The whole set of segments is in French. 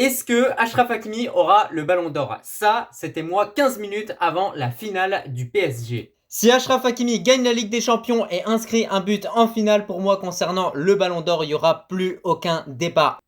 Est-ce que Achraf Hakimi aura le ballon d'or? Ça, c'était moi 15 minutes avant la finale du PSG. Si Achraf Hakimi gagne la Ligue des Champions et inscrit un but en finale, pour moi concernant le ballon d'or, il n'y aura plus aucun débat.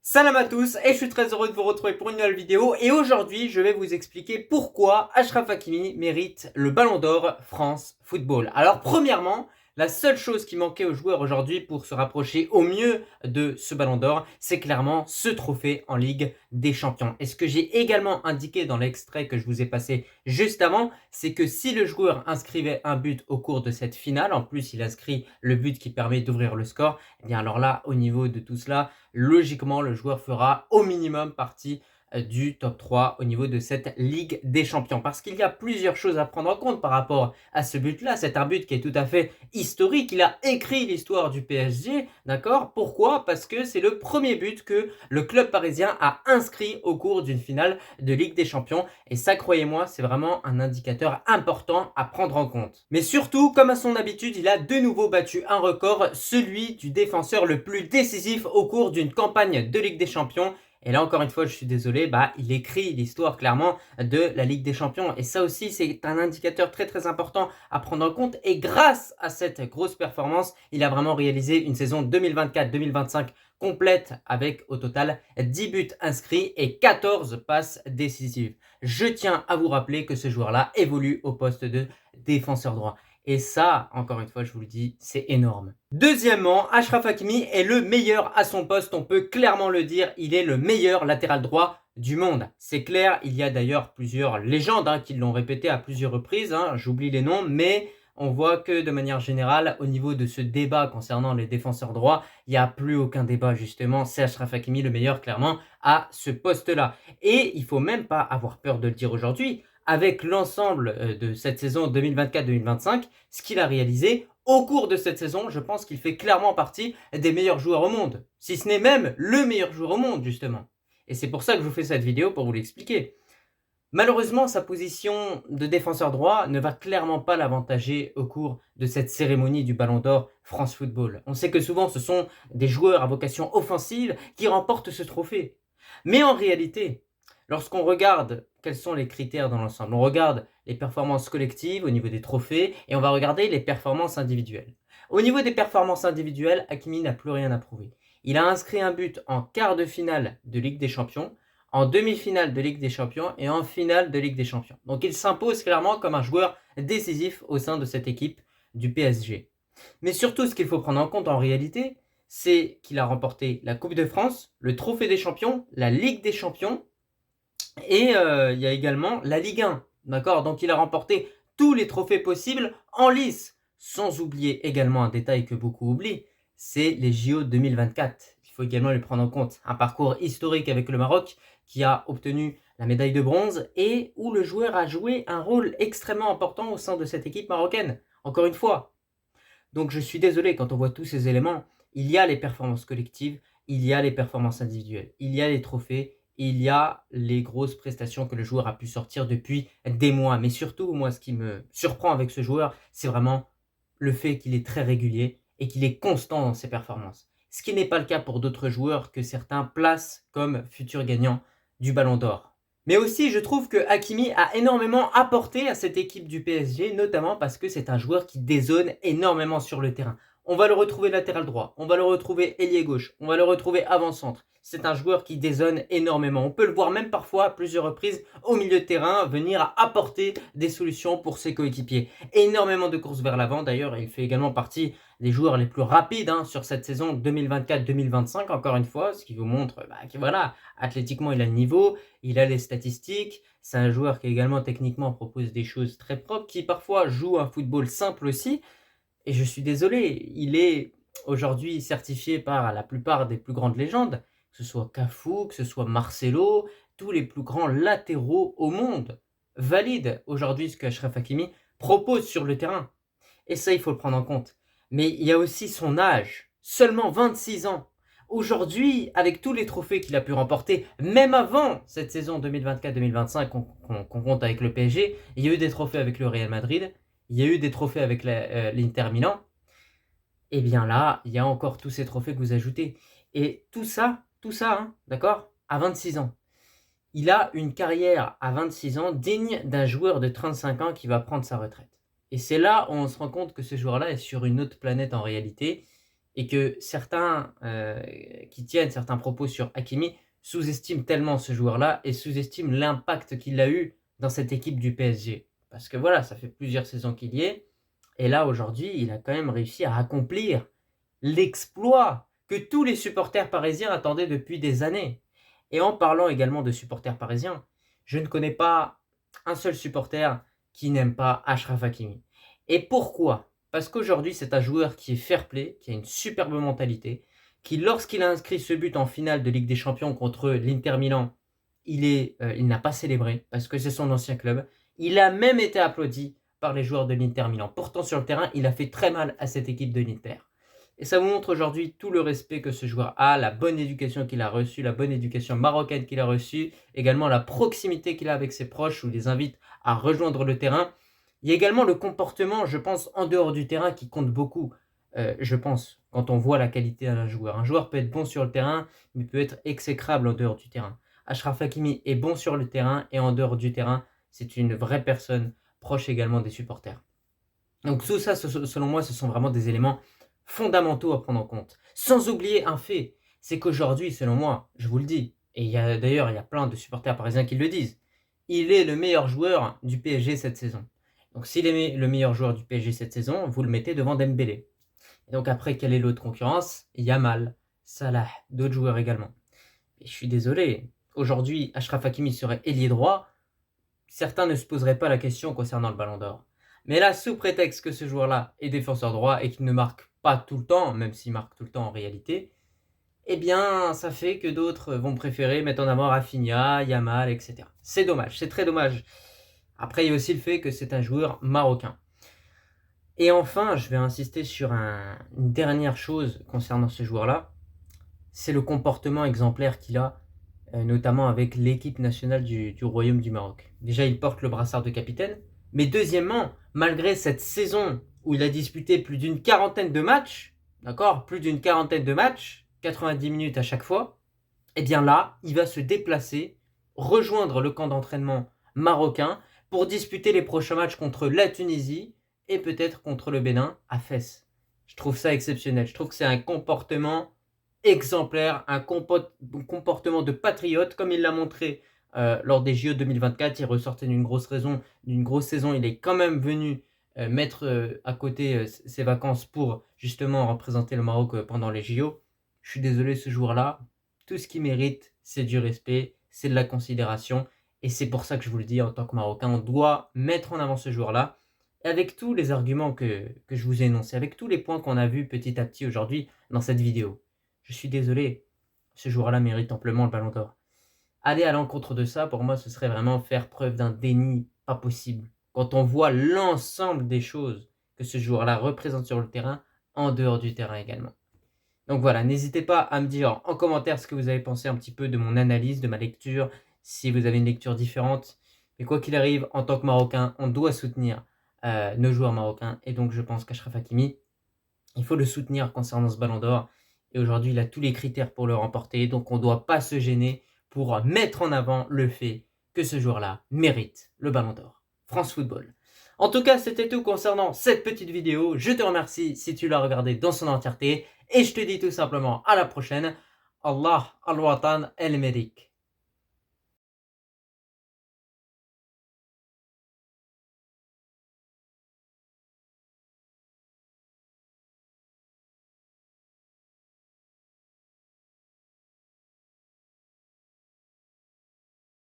Salam à tous et je suis très heureux de vous retrouver pour une nouvelle vidéo et aujourd'hui je vais vous expliquer pourquoi Achraf Hakimi mérite le ballon d'or France Football. Alors premièrement, la seule chose qui manquait aux joueurs aujourd'hui pour se rapprocher au mieux de ce ballon d'or, c'est clairement ce trophée en Ligue des Champions. Et ce que j'ai également indiqué dans l'extrait que je vous ai passé juste avant, c'est que si le joueur inscrivait un but au cours de cette finale, en plus il inscrit le but qui permet d'ouvrir le score, et bien alors là, au niveau de tout cela, logiquement le joueur fera au minimum partie du top 3 au niveau de cette Ligue des Champions. Parce qu'il y a plusieurs choses à prendre en compte par rapport à ce but-là. C'est un but qui est tout à fait historique. Il a écrit l'histoire du PSG, d'accord? Pourquoi? Parce que c'est le premier but que le club parisien a inscrit au cours d'une finale de Ligue des Champions. Et ça, croyez-moi, c'est vraiment un indicateur important à prendre en compte. Mais surtout, comme à son habitude, il a de nouveau battu un record, celui du défenseur le plus décisif au cours d'une campagne de Ligue des Champions. Et là, encore une fois, je suis désolé, il écrit l'histoire clairement de la Ligue des Champions. Et ça aussi, c'est un indicateur très très important à prendre en compte. Et grâce à cette grosse performance, il a vraiment réalisé une saison 2024-2025 complète avec au total 10 buts inscrits et 14 passes décisives. Je tiens à vous rappeler que ce joueur-là évolue au poste de défenseur droit. Et ça, encore une fois, je vous le dis, c'est énorme. Deuxièmement, Achraf Hakimi est le meilleur à son poste, on peut clairement le dire, il est le meilleur latéral droit du monde. C'est clair, il y a d'ailleurs plusieurs légendes qui l'ont répété à plusieurs reprises, j'oublie les noms, mais on voit que de manière générale, au niveau de ce débat concernant les défenseurs droits, il n'y a plus aucun débat justement, c'est Achraf Hakimi le meilleur clairement à ce poste-là. Et il ne faut même pas avoir peur de le dire aujourd'hui, avec l'ensemble de cette saison 2024-2025, ce qu'il a réalisé au cours de cette saison, je pense qu'il fait clairement partie des meilleurs joueurs au monde, si ce n'est même le meilleur joueur au monde justement. Et c'est pour ça que je vous fais cette vidéo pour vous l'expliquer. Malheureusement, sa position de défenseur droit ne va clairement pas l'avantager au cours de cette cérémonie du Ballon d'Or France Football. On sait que souvent ce sont des joueurs à vocation offensive qui remportent ce trophée. Mais en réalité, lorsqu'on regarde quels sont les critères dans l'ensemble, on regarde les performances collectives au niveau des trophées et on va regarder les performances individuelles. Au niveau des performances individuelles, Hakimi n'a plus rien à prouver. Il a inscrit un but en quart de finale de Ligue des Champions, en demi-finale de Ligue des Champions et en finale de Ligue des Champions. Donc il s'impose clairement comme un joueur décisif au sein de cette équipe du PSG. Mais surtout, ce qu'il faut prendre en compte en réalité, c'est qu'il a remporté la Coupe de France, le Trophée des Champions, la Ligue des Champions et il y a également la Ligue 1. D'accord? Donc il a remporté tous les trophées possibles en lice. Sans oublier également un détail que beaucoup oublient, c'est les JO 2024. Il faut également le prendre en compte. Un parcours historique avec le Maroc qui a obtenu la médaille de bronze et où le joueur a joué un rôle extrêmement important au sein de cette équipe marocaine. Encore une fois. Donc je suis désolé, quand on voit tous ces éléments, il y a les performances collectives, il y a les performances individuelles, il y a les trophées, il y a les grosses prestations que le joueur a pu sortir depuis des mois. Mais surtout, moi, ce qui me surprend avec ce joueur, c'est vraiment le fait qu'il est très régulier et qu'il est constant dans ses performances. Ce qui n'est pas le cas pour d'autres joueurs que certains placent comme futurs gagnants du Ballon d'Or. Mais aussi, je trouve que Hakimi a énormément apporté à cette équipe du PSG, notamment parce que c'est un joueur qui dézone énormément sur le terrain. On va le retrouver latéral droit, on va le retrouver ailier gauche, on va le retrouver avant-centre. C'est un joueur qui dézone énormément. On peut le voir même parfois à plusieurs reprises au milieu de terrain venir apporter des solutions pour ses coéquipiers. Énormément de courses vers l'avant. D'ailleurs, il fait également partie des joueurs les plus rapides sur cette saison 2024-2025, encore une fois, ce qui vous montre que voilà, athlétiquement il a le niveau, il a les statistiques, c'est un joueur qui également techniquement propose des choses très propres, qui parfois joue un football simple aussi, et je suis désolé, il est aujourd'hui certifié par la plupart des plus grandes légendes, que ce soit Cafu, que ce soit Marcelo, tous les plus grands latéraux au monde valident aujourd'hui ce que Achraf Hakimi propose sur le terrain. Et ça, il faut le prendre en compte. Mais il y a aussi son âge, seulement 26 ans. Aujourd'hui, avec tous les trophées qu'il a pu remporter, même avant cette saison 2024-2025 qu'on compte avec le PSG, il y a eu des trophées avec le Real Madrid, il y a eu des trophées avec l'Inter Milan. Et bien là, il y a encore tous ces trophées que vous ajoutez. Et tout ça, d'accord, à 26 ans. Il a une carrière à 26 ans digne d'un joueur de 35 ans qui va prendre sa retraite. Et c'est là où on se rend compte que ce joueur-là est sur une autre planète en réalité et que certains qui tiennent certains propos sur Hakimi sous-estiment tellement ce joueur-là et sous-estiment l'impact qu'il a eu dans cette équipe du PSG. Parce que voilà, ça fait plusieurs saisons qu'il y est. Et là, aujourd'hui, il a quand même réussi à accomplir l'exploit que tous les supporters parisiens attendaient depuis des années. Et en parlant également de supporters parisiens, je ne connais pas un seul supporter qui n'aime pas Achraf Hakimi. Et pourquoi? Parce qu'aujourd'hui, c'est un joueur qui est fair-play, qui a une superbe mentalité, qui, lorsqu'il a inscrit ce but en finale de Ligue des Champions contre l'Inter Milan, il n'a pas célébré parce que c'est son ancien club. Il a même été applaudi par les joueurs de l'Inter Milan. Pourtant, sur le terrain, il a fait très mal à cette équipe de l'Inter. Et ça vous montre aujourd'hui tout le respect que ce joueur a, la bonne éducation qu'il a reçue, la bonne éducation marocaine qu'il a reçue, également la proximité qu'il a avec ses proches, où il les invite à rejoindre le terrain. Il y a également le comportement, je pense, en dehors du terrain qui compte beaucoup, je pense, quand on voit la qualité d'un joueur. Un joueur peut être bon sur le terrain, mais peut être exécrable en dehors du terrain. Achraf Hakimi est bon sur le terrain et en dehors du terrain, c'est une vraie personne, proche également des supporters. Donc tout ça, selon moi, ce sont vraiment des éléments fondamentaux à prendre en compte. Sans oublier un fait, c'est qu'aujourd'hui, selon moi, je vous le dis, et d'ailleurs il y a plein de supporters parisiens qui le disent, il est le meilleur joueur du PSG cette saison. Donc s'il est le meilleur joueur du PSG cette saison, vous le mettez devant Dembélé. Et donc après, quelle est l'autre concurrence? Yamal, Salah, d'autres joueurs également. Et je suis désolé, aujourd'hui, Achraf Hakimi serait ailier droit, certains ne se poseraient pas la question concernant le Ballon d'Or. Mais là, sous prétexte que ce joueur-là est défenseur droit et qu'il ne marque pas tout le temps, même s'il marque tout le temps en réalité, eh bien, ça fait que d'autres vont préférer mettre en avant Rafinha, Yamal, etc. C'est dommage, c'est très dommage. Après, il y a aussi le fait que c'est un joueur marocain. Et enfin, je vais insister sur une dernière chose concernant ce joueur-là. C'est le comportement exemplaire qu'il a, notamment avec l'équipe nationale du Royaume du Maroc. Déjà, il porte le brassard de capitaine. Mais deuxièmement, malgré cette saison où il a disputé plus d'une quarantaine de matchs, d'accord, plus d'une quarantaine de matchs, 90 minutes à chaque fois, et bien là, il va se déplacer, rejoindre le camp d'entraînement marocain pour disputer les prochains matchs contre la Tunisie et peut-être contre le Bénin à Fès. Je trouve ça exceptionnel. Je trouve que c'est un comportement exemplaire, un comportement de patriote, comme il l'a montré lors des JO 2024. Il ressortait d'une grosse saison. Il est quand même venu mettre à côté ses vacances pour justement représenter le Maroc pendant les JO. Je suis désolé, ce joueur-là, tout ce qu'il mérite, c'est du respect, c'est de la considération. Et c'est pour ça que je vous le dis, en tant que Marocain, on doit mettre en avant ce joueur-là. Et avec tous les arguments que je vous ai énoncés, avec tous les points qu'on a vus petit à petit aujourd'hui dans cette vidéo, je suis désolé, ce joueur-là mérite amplement le Ballon d'Or. Aller à l'encontre de ça, pour moi, ce serait vraiment faire preuve d'un déni pas possible. Quand on voit l'ensemble des choses que ce joueur-là représente sur le terrain, en dehors du terrain également. Donc voilà, n'hésitez pas à me dire en commentaire ce que vous avez pensé un petit peu de mon analyse, de ma lecture, si vous avez une lecture différente. Mais quoi qu'il arrive, en tant que Marocain, on doit soutenir nos joueurs marocains. Et donc je pense qu'Achraf Hakimi, il faut le soutenir concernant ce Ballon d'Or. Et aujourd'hui, il a tous les critères pour le remporter. Donc on ne doit pas se gêner pour mettre en avant le fait que ce joueur-là mérite le Ballon d'Or. France Football. En tout cas, c'était tout concernant cette petite vidéo. Je te remercie si tu l'as regardée dans son entièreté. Et je te dis tout simplement à la prochaine. Allah al-Watan el-Merik.